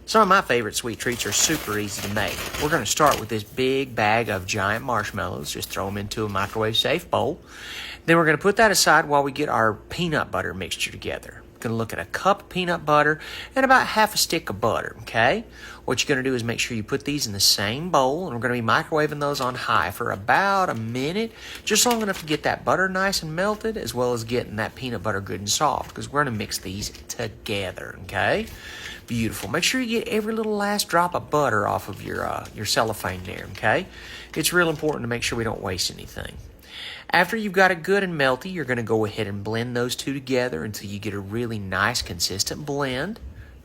Some of my favorite sweet treats are super easy to make. We're going to start with this big bag of giant marshmallows. Just throw them into a microwave safe bowl. Then we're going to put that aside while we get our peanut butter mixture together. Going to look at a cup of peanut butter and about half a stick of butter, okay? What you're going to do is make sure you put these in the same bowl, and we're going to be microwaving those on high for about a minute, just long enough to get that butter nice and melted, as well as getting that peanut butter good and soft, because we're going to mix these together, okay? Beautiful. Make sure you get every little last drop of butter off of your cellophane there, okay? It's real important to make sure we don't waste anything. After you've got it good and melty, you're going to go ahead and blend those two together until you get a really nice, consistent blend.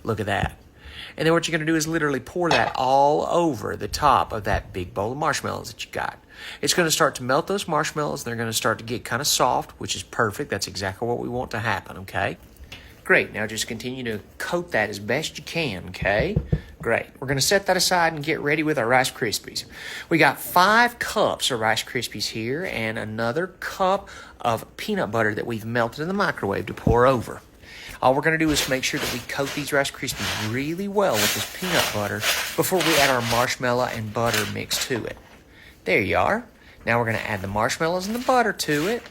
Look at that. And then what you're going to do is literally pour that all over the top of that big bowl of marshmallows that you got. It's going to start to melt those marshmallows. They're going to start to get kind of soft, which is perfect. That's exactly what we want to happen, okay? Great. Now just continue to coat that as best you can, okay? Great. We're going to set that aside and get ready with our Rice Krispies. We got 5 cups of Rice Krispies here and another cup of peanut butter that we've melted in the microwave to pour over. All we're going to do is make sure that we coat these Rice Krispies really well with this peanut butter before we add our marshmallow and butter mix to it. There you are. Now we're going to add the marshmallows and the butter to it.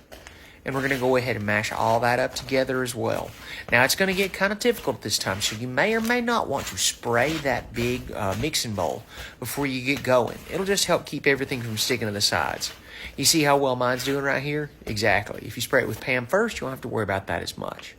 And we're going to go ahead and mash all that up together as well. Now, it's going to get kind of difficult this time, so you may or may not want to spray that big mixing bowl before you get going. It'll just help keep everything from sticking to the sides. You see how well mine's doing right here? Exactly. If you spray it with Pam first, you won't have to worry about that as much.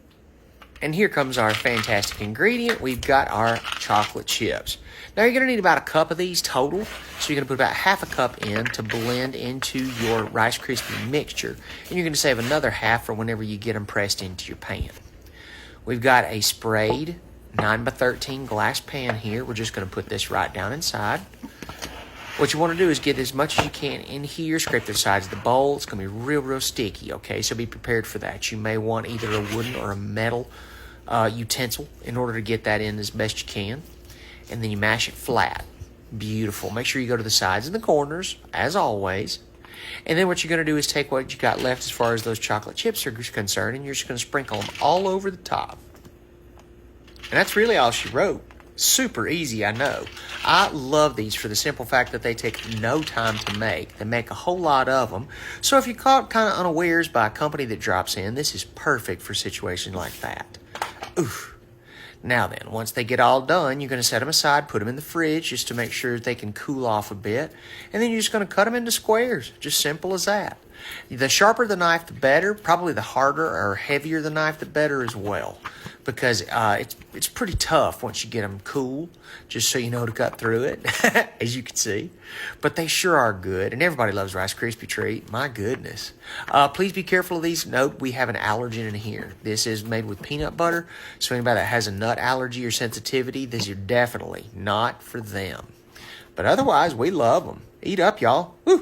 And here comes our fantastic ingredient. We've got our chocolate chips. Now, you're going to need about a cup of these total. So you're going to put about half a cup in to blend into your Rice Krispie mixture. And you're going to save another half for whenever you get them pressed into your pan. We've got a sprayed 9x13 glass pan here. We're just going to put this right down inside. What you want to do is get as much as you can in here, scrape the sides of the bowl. It's going to be real sticky, okay? So be prepared for that. You may want either a wooden or a metal utensil in order to get that in as best you can. And then you mash it flat. Beautiful. Make sure you go to the sides and the corners, as always. And then what you're going to do is take what you got left as far as those chocolate chips are concerned, and you're just going to sprinkle them all over the top. And that's really all she wrote. Super easy, I know. I love these for the simple fact that they take no time to make. They make a whole lot of them. So if you're caught kind of unawares by a company that drops in, this is perfect for situations like that. Oof. Now then, once they get all done, you're going to set them aside, put them in the fridge just to make sure they can cool off a bit. And then you're just going to cut them into squares. Just simple as that. The sharper the knife, the better. Probably the harder or heavier the knife, the better as well. Because it's pretty tough once you get them cool, just so you know to cut through it, as you can see. But they sure are good, and everybody loves Rice Krispie Treat. My goodness. Please be careful of these. Note, we have an allergen in here. This is made with peanut butter, so anybody that has a nut allergy or sensitivity, these are definitely not for them. But otherwise, we love them. Eat up, y'all. Woo!